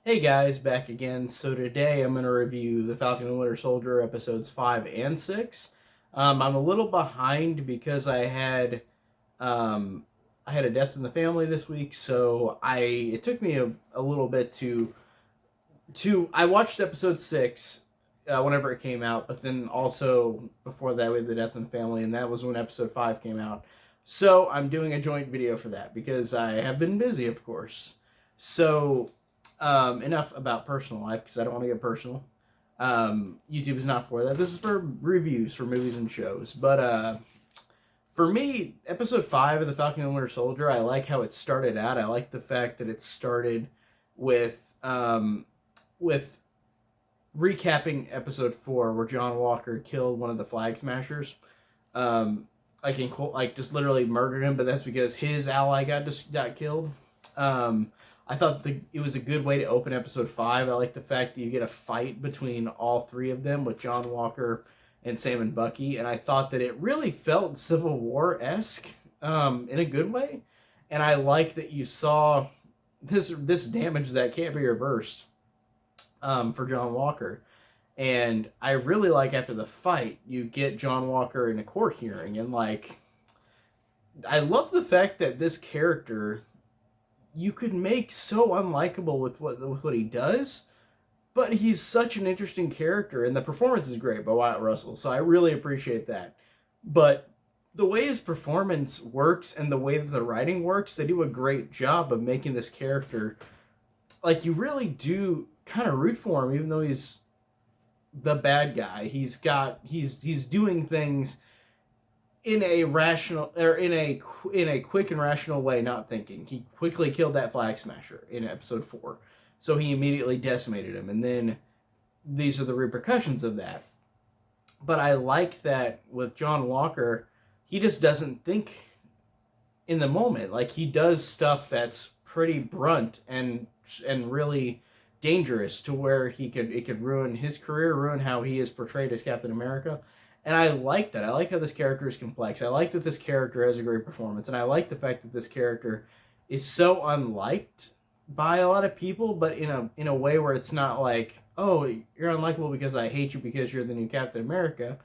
Hey guys, back again. So today I'm going to review The Falcon and Winter Soldier episodes 5 and 6. I'm a little behind because um, I had a death in the family this week, so it took me a little bit I watched episode 6 whenever it came out, but then also before that with the death in the family, and that was when episode 5 came out. So I'm doing a joint video for that because I have been busy, of course. So enough about personal life because I don't want to get personal. YouTube is not for that. This is for reviews for movies and shows. But for me, episode 5 of The Falcon and Winter Soldier, I like how it started out. I like the fact that it started with with recapping episode 4 where John Walker killed one of the Flag Smashers. Like just literally murdered him, but that's because his ally got killed. I thought it was a good way to open episode 5. I like the fact that you get a fight between all three of them with John Walker and Sam and Bucky, and I thought that it really felt Civil War-esque in a good way. And I like that you saw this damage that can't be reversed for John Walker. And I really like after the fight, you get John Walker in a court hearing, and I love the fact that this character you could make so unlikable with what he does, but he's such an interesting character, and the performance is great by Wyatt Russell, so I really appreciate that. But the way his performance works and the way that the writing works, they do a great job of making this character like you really do kind of root for him, even though he's the bad guy. He's doing things in a rational or in a quick and rational way, not thinking. He quickly killed that Flag Smasher in episode 4, so he immediately decimated him, and then these are the repercussions of that. But I like that with John Walker, he just doesn't think in the moment. Like, he does stuff that's pretty blunt and really dangerous to where it could ruin his career, ruin how he is portrayed as Captain America. And I like that. I like how this character is complex. I like that this character has a great performance. And I like the fact that this character is so unliked by a lot of people, but in a way where it's not like, oh, you're unlikable because I hate you because you're the new Captain America.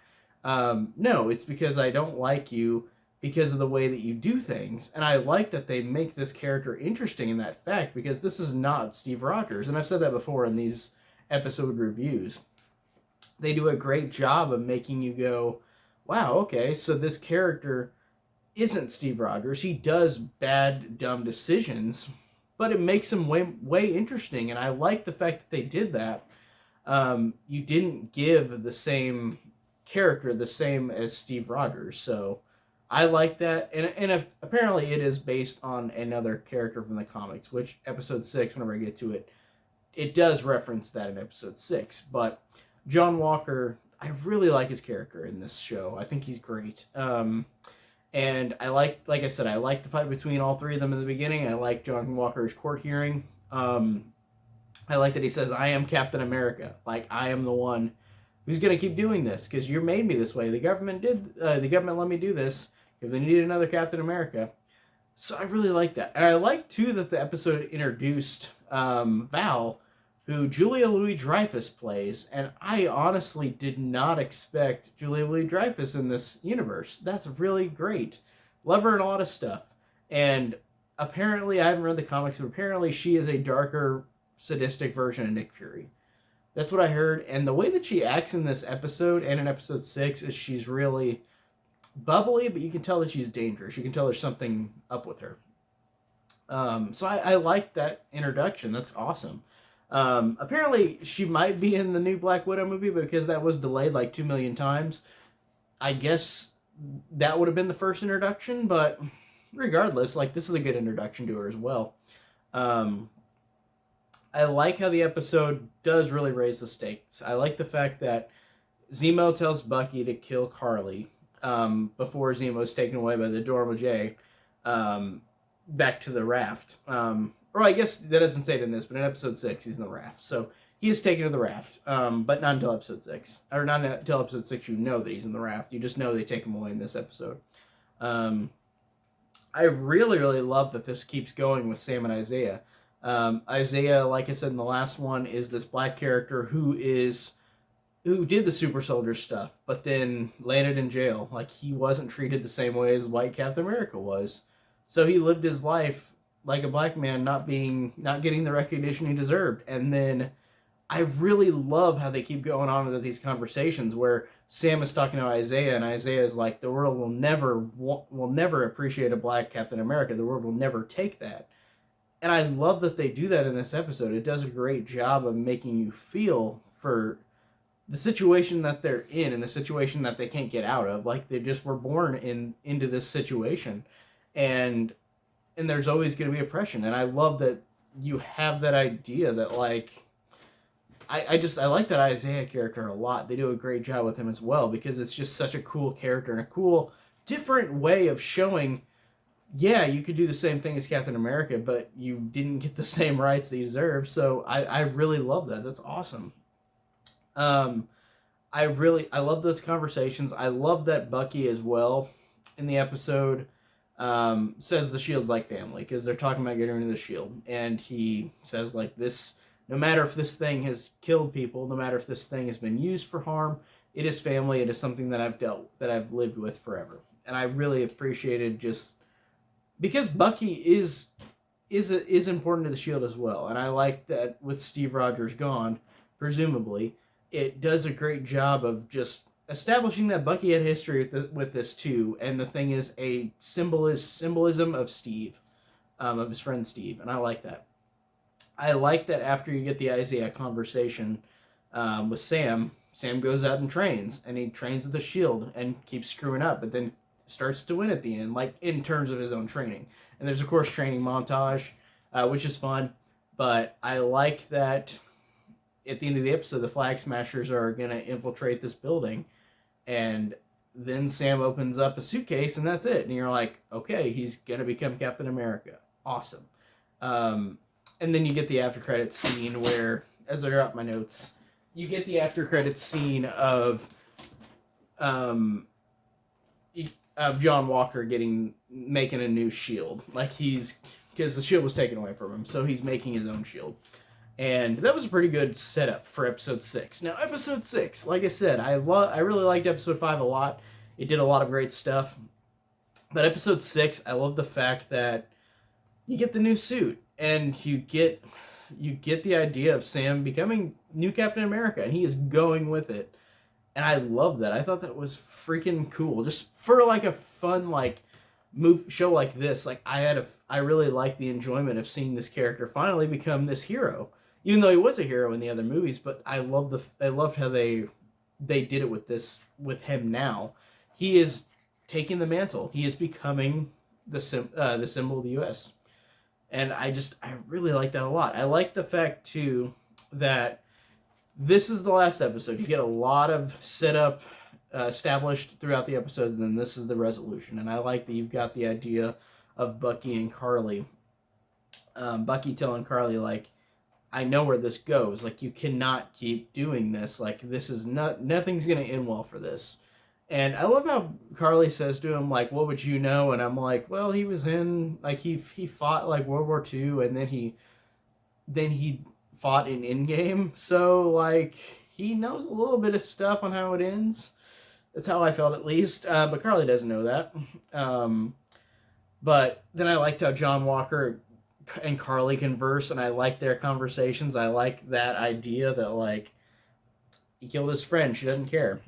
No, it's because I don't like you because of the way that you do things. And I like that they make this character interesting in that fact, because this is not Steve Rogers. And I've said that before in these episode reviews. They do a great job of making you go, wow, okay, so this character isn't Steve Rogers. He does bad, dumb decisions, but it makes him way interesting. And I like the fact that they did that. You didn't give the same character the same as Steve Rogers, so I like that. And apparently it is based on another character from the comics, which episode 6, whenever I get to it, it does reference that in episode 6, but John Walker, I really like his character in this show. I think he's great. And I like I said, I like the fight between all three of them in the beginning. I like John Walker's court hearing. I like that he says, I am Captain America. Like, I am the one who's going to keep doing this because you made me this way. The government let me do this because they needed another Captain America. So I really like that. And I like, too, that the episode introduced Val, who Julia Louis-Dreyfus plays, and I honestly did not expect Julia Louis-Dreyfus in this universe. That's really great. Love her in a lot of stuff. And apparently, I haven't read the comics, but apparently she is a darker, sadistic version of Nick Fury. That's what I heard, and the way that she acts in this episode and in episode 6 is she's really bubbly, but you can tell that she's dangerous. You can tell there's something up with her. So I like that introduction. That's awesome. Apparently she might be in the new Black Widow movie because that was delayed like 2 million times. I guess that would have been the first introduction, but regardless, like, this is a good introduction to her as well. I like how the episode does really raise the stakes. I like the fact that Zemo tells Bucky to kill Carly before Zemo's taken away by the Dormo J back to the raft. Or I guess that doesn't say it in this, but in episode 6, he's in the raft. So he is taken to the raft, but not until episode 6. Or not until episode 6 you know that he's in the raft. You just know they take him away in this episode. I really, really love that this keeps going with Sam and Isaiah. Isaiah, like I said in the last one, is this black character who did the super soldier stuff, but then landed in jail. Like, he wasn't treated the same way as white Captain America was. So he lived his life like a black man, not getting the recognition he deserved. And then I really love how they keep going on with these conversations where Sam is talking to Isaiah, and Isaiah is like, the world will never appreciate a black Captain America. The world will never take that. And I love that they do that in this episode. It does a great job of making you feel for the situation that they're in and the situation that they can't get out of. Like, they just were born into this situation. And there's always going to be oppression. And I love that you have that idea that, like, I like that Isaiah character a lot. They do a great job with him as well, because it's just such a cool character and a cool, different way of showing, yeah, you could do the same thing as Captain America, but you didn't get the same rights that you deserve. So I really love that. That's awesome. I love those conversations. I love that Bucky as well in the episode says the Shield's like family, because they're talking about getting rid of the Shield, and he says, like, this, no matter if this thing has killed people, no matter if this thing has been used for harm, it is family. It is something that I've lived with forever. And I really appreciated, just because Bucky is important to the Shield as well. And I like that with Steve Rogers gone, presumably, it does a great job of just establishing that Bucky had history with this too. And the thing is a symbolism of Steve, of his friend Steve. And I like that. I like that after you get the Isaiah conversation with Sam goes out and trains, and he trains with the Shield and keeps screwing up, but then starts to win at the end, like, in terms of his own training. And there's, of course, training montage, which is fun, but I like that at the end of the episode, the Flag Smashers are going to infiltrate this building, and then Sam opens up a suitcase, and that's it. And you're like, okay, he's going to become Captain America. Awesome. And then you get the after credits scene where, as I drop my notes, you get the after credits scene of John Walker making a new shield. Like, because the shield was taken away from him, so he's making his own shield. And that was a pretty good setup for episode 6. Now, episode 6, like I said, I really liked episode 5 a lot. It did a lot of great stuff. But episode 6, I love the fact that you get the new suit, and you get the idea of Sam becoming new Captain America, and he is going with it. And I love that. I thought that was freaking cool. Just for, like, a fun, like, show like this, like, I really like the enjoyment of seeing this character finally become this hero. Even though he was a hero in the other movies, but I loved how they did it with him now. He is taking the mantle. He is becoming the symbol of the U.S. And I really like that a lot. I like the fact, too, that this is the last episode. You get a lot of setup established throughout the episodes, and then this is the resolution. And I like that you've got the idea of Bucky and Carly. Bucky telling Carly, like, I know where this goes. Like, you cannot keep doing this. Like, this is nothing's going to end well for this. And I love how Carly says to him, like, what would you know? And I'm like, well, he was in, like, he fought, like, World War II, and then he fought in Endgame. So, like, he knows a little bit of stuff on how it ends. That's how I felt, at least. But Carly doesn't know that. But then I liked how John Walker and Carly converse, and I like their conversations. I like that idea that, like, he killed his friend. She doesn't care.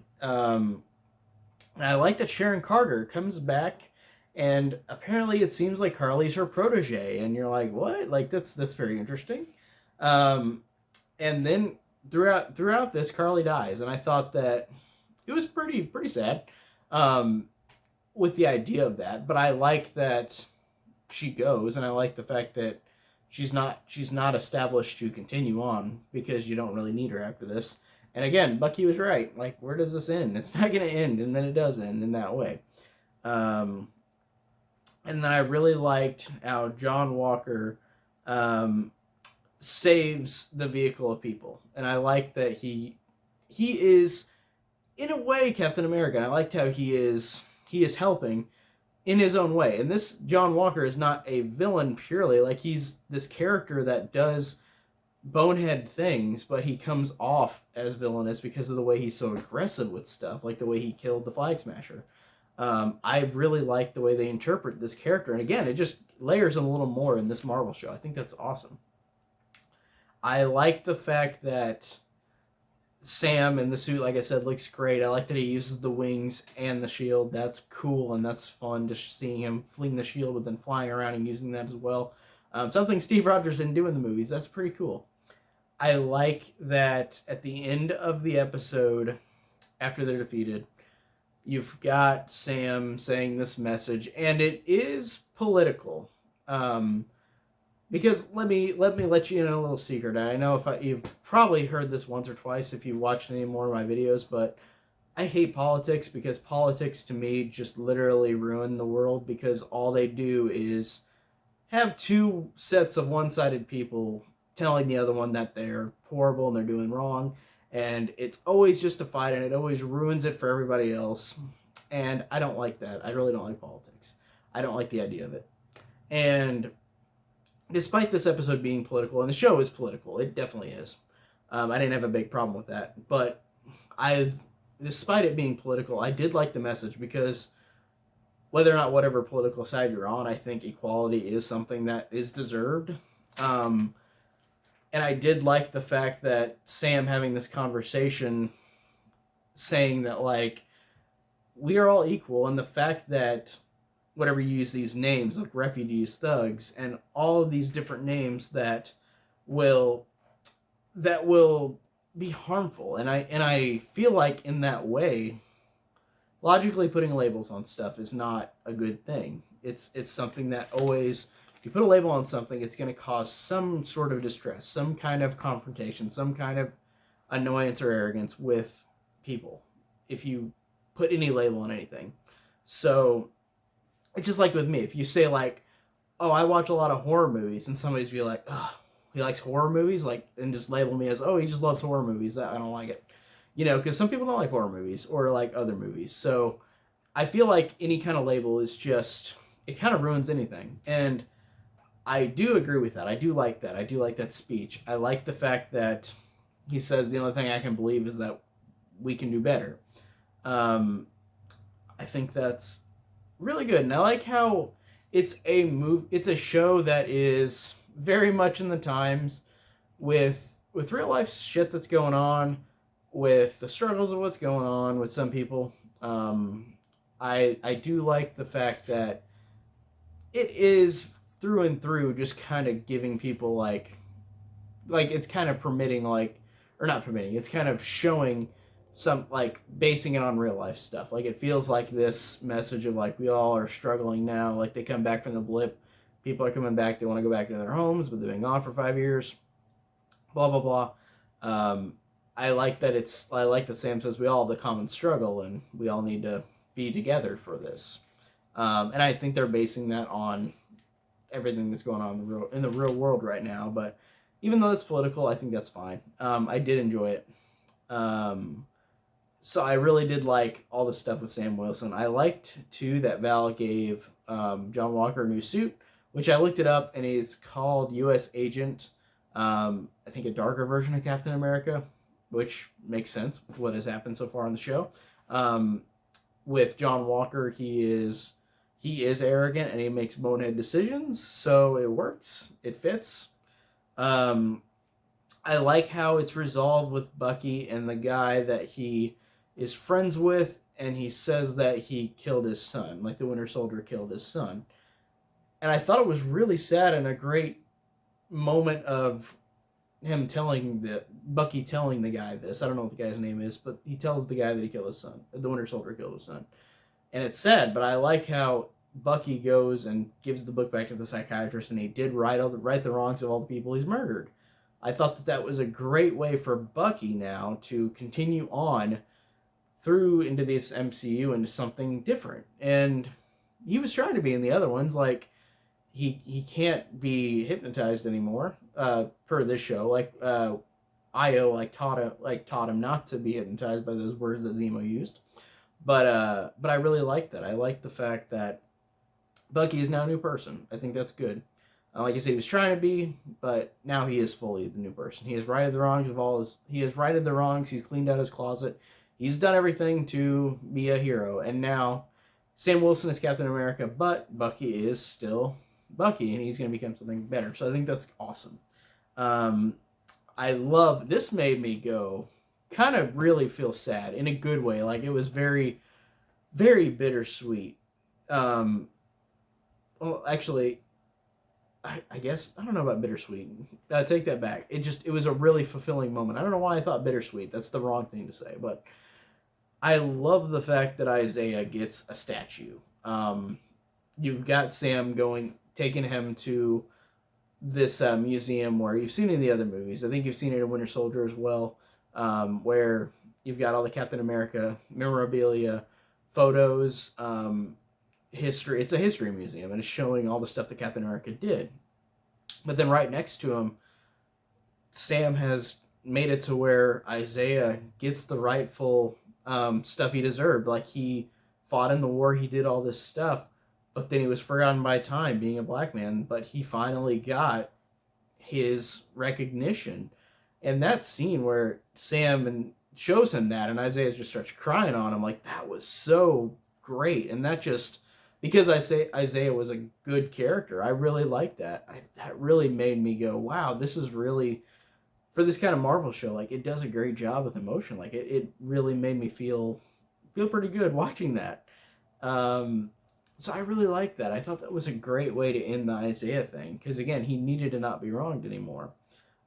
And I like that Sharon Carter comes back, and apparently it seems like Carly's her protege, and you're like, what? Like, that's very interesting. And then throughout this, Carly dies, and I thought that it was pretty sad with the idea of that. But I like that she goes, and I like the fact that she's not established to continue on, because you don't really need her after this. And again, Bucky was right. Like, where does this end? It's not going to end, and then it does end in that way. And then I really liked how John Walker saves the vehicle of people. And I like that he is, in a way, Captain America. And I liked how he is helping, in his own way. And this John Walker is not a villain purely. Like, he's this character that does bonehead things, but he comes off as villainous because of the way he's so aggressive with stuff, like the way he killed the Flag Smasher. I really like the way they interpret this character, and again, it just layers him a little more in this Marvel show. I think that's awesome. I like the fact that Sam in the suit, like I said, looks great. I like that he uses the wings and the shield. That's cool, and that's fun, just seeing him fling the shield but then flying around and using that as well. Something Steve Rogers didn't do in the movies. That's pretty cool. I like that at the end of the episode, after they're defeated, you've got Sam saying this message, and it is political. Because let me let you in a little secret. I know you've probably heard this once or twice if you watched any more of my videos, but I hate politics because politics to me just literally ruin the world, because all they do is have two sets of one-sided people telling the other one that they're horrible and they're doing wrong, and it's always justified, and it always ruins it for everybody else, and I don't like that. I really don't like politics. I don't like the idea of it. And despite this episode being political, and the show is political, it definitely is, I didn't have a big problem with that, but despite it being political, I did like the message, because whether or not whatever political side you're on, I think equality is something that is deserved. And I did like the fact that Sam having this conversation saying that, like, we are all equal, and the fact that whatever you use these names, like refugees, thugs, and all of these different names that will be harmful. And I feel like in that way, logically putting labels on stuff is not a good thing. It's something that always, if you put a label on something, it's going to cause some sort of distress, some kind of confrontation, some kind of annoyance or arrogance with people if you put any label on anything. So it's just like with me. If you say, like, oh, I watch a lot of horror movies, and somebody's be like, oh, he likes horror movies, like, and just label me as, oh, he just loves horror movies, that I don't like it. You know, because some people don't like horror movies or like other movies. So I feel like any kind of label is just, it kind of ruins anything. And I do agree with that. I do like that. I do like that speech. I like the fact that he says the only thing I can believe is that we can do better. I think that's really good. And I like how it's a show that is very much in the times with real life shit that's going on, with the struggles of what's going on with some people. I do like the fact that it is through and through just kind of giving people like it's kind of permitting, like, or not permitting, it's kind of showing some, like, basing it on real life stuff. Like, it feels like this message of, like, we all are struggling now, like, they come back from the blip, people are coming back, they want to go back to their homes, but they've been gone for 5 years, blah blah blah. I like that Sam says we all have the common struggle and we all need to be together for this. And I think they're basing that on everything that's going on in the real world right now. But even though it's political, I think that's fine. I did enjoy it. So I really did like all the stuff with Sam Wilson. I liked, too, that Val gave John Walker a new suit, which I looked it up, and it's called U.S. Agent. I think a darker version of Captain America, which makes sense with what has happened so far on the show. With John Walker, he is arrogant and he makes bonehead decisions, so it works. It fits. I like how it's resolved with Bucky and the guy that he is friends with, and he says that he killed his son, like the Winter Soldier killed his son. And I thought it was really sad and a great moment of him Bucky telling the guy this. I don't know what the guy's name is, but he tells the guy that he killed his son. The Winter Soldier killed his son. And it's sad, but I like how Bucky goes and gives the book back to the psychiatrist, and he did right the wrongs of all the people he's murdered. I thought that was a great way for Bucky now to continue on through into this MCU into something different. And he was trying to be in the other ones, like, he can't be hypnotized anymore, per this show. Like, Io taught him not to be hypnotized by those words that Zemo used. But I really like that. I like the fact that Bucky is now a new person. I think that's good. Like I said, he was trying to be, but now he is fully the new person. He has righted the wrongs of all his. He has righted the wrongs. He's cleaned out his closet. He's done everything to be a hero, and now Sam Wilson is Captain America, but Bucky is still Bucky, and he's going to become something better. So I think that's awesome. I love this. Made me go kind of really feel sad in a good way. Like it was very, very bittersweet. Well, actually, I guess I don't know about bittersweet. Take that back. It was a really fulfilling moment. I don't know why I thought bittersweet. That's the wrong thing to say, but I love the fact that Isaiah gets a statue. You've got Sam taking him to this museum where you've seen it in the other movies. I think you've seen it in Winter Soldier as well, where you've got all the Captain America memorabilia, photos, history. It's a history museum, and it's showing all the stuff that Captain America did. But then right next to him, Sam has made it to where Isaiah gets the rightful stuff he deserved. Like, he fought in the war, he did all this stuff, but then he was forgotten by time being a black man, but he finally got his recognition. And that scene where Sam shows him that, and Isaiah just starts crying on him, like, that was so great. And that just, because Isaiah was a good character, I really liked that. That really made me go, wow, this is really, for this kind of Marvel show, like, it does a great job with emotion. Like, it really made me feel pretty good watching that. So I really liked that. I thought that was a great way to end the Isaiah thing, because again, he needed to not be wronged anymore.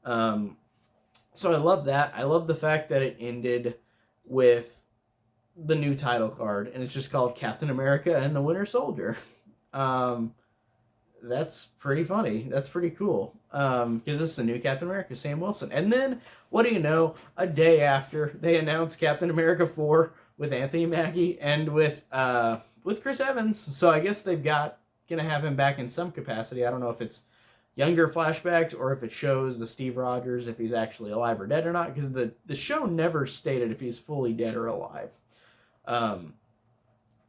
So I love that. I love the fact that it ended with the new title card, and it's just called Captain America and the Winter Soldier. That's pretty funny. That's pretty cool. Because it's the new Captain America, Sam Wilson. And then, what do you know? A day after, they announced Captain America 4 with Anthony Mackie and with Chris Evans. So I guess gonna have him back in some capacity. I don't know if it's younger flashbacks or if it shows the Steve Rogers, if he's actually alive or dead or not, because the show never stated if he's fully dead or alive.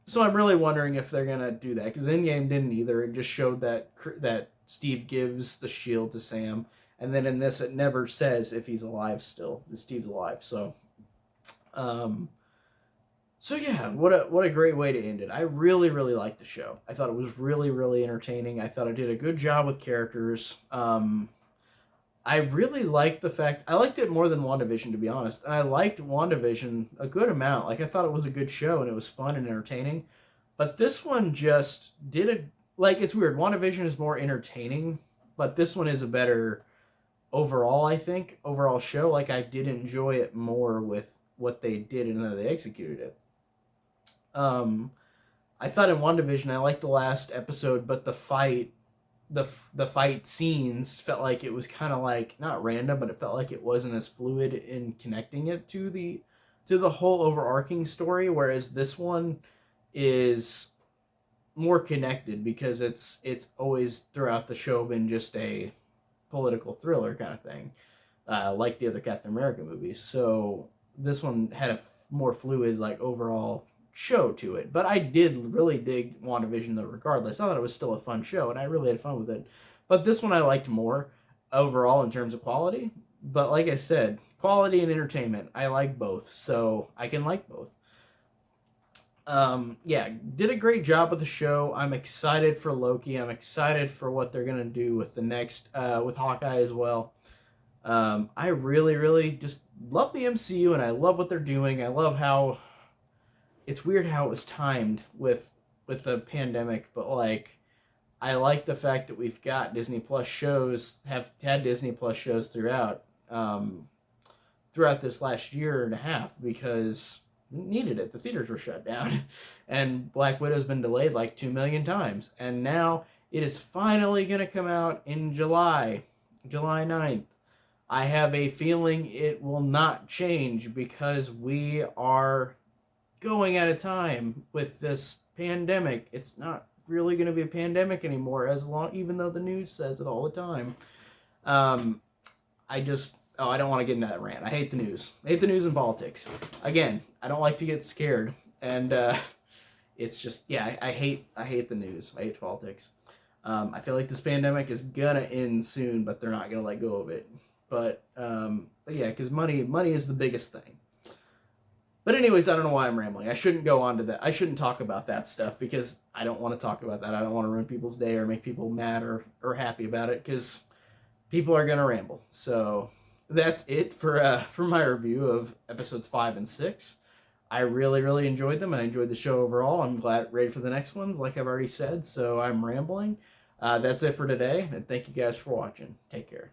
So I'm really wondering if they're gonna do that, because Endgame didn't either. It just showed that Steve gives the shield to Sam, and then in this it never says if he's alive still, if Steve's alive. So yeah, what a great way to end it. I really, really liked the show. I thought it was really, really entertaining. I thought it did a good job with characters. I really liked the fact, I liked it more than WandaVision, to be honest. And I liked WandaVision a good amount. Like, I thought it was a good show, and it was fun and entertaining. But this one just it's weird. WandaVision is more entertaining, but this one is a better overall, I think, overall show. Like, I did enjoy it more with what they did and how they executed it. I thought in WandaVision, I liked the last episode, but the fight scenes felt like it was kind of like, not random, but it felt like it wasn't as fluid in connecting it to the whole overarching story, whereas this one is more connected because it's always throughout the show been just a political thriller kind of thing, like the other Captain America movies. So this one had a more fluid, like, overall show to it. But I did really dig WandaVision though, regardless. I thought it was still a fun show, and I really had fun with it. But this one I liked more overall in terms of quality. But like I said, quality and entertainment, I like both, so I can like both. Yeah, did a great job with the show. I'm excited for Loki. I'm excited for what they're gonna do with the next with Hawkeye as well. I really, really just love the MCU, and I love what they're doing. I love how it's weird how it was timed with the pandemic, but like, I like the fact that we've got Disney Plus shows, have had Disney Plus shows throughout this last year and a half, because we needed it. The theaters were shut down, and Black Widow's been delayed like 2 million times, and now it is finally going to come out in July 9th. I have a feeling it will not change, because we are going out of time with this pandemic. It's not really going to be a pandemic anymore, even though the news says it all the time. I don't want to get into that rant. I hate the news. I hate the news and politics. Again, I don't like to get scared, and it's just, yeah, I hate the news. I hate politics. I feel like this pandemic is gonna end soon, but they're not gonna let go of it. But yeah, because money is the biggest thing. But anyways, I don't know why I'm rambling. I shouldn't go on to that. I shouldn't talk about that stuff because I don't want to talk about that. I don't want to ruin people's day or make people mad or happy about it because people are gonna ramble. So that's it for my review of episodes 5 and 6. I really enjoyed them. I enjoyed the show overall. I'm ready for the next ones, like I've already said. So I'm rambling. That's it for today, and thank you guys for watching. Take care.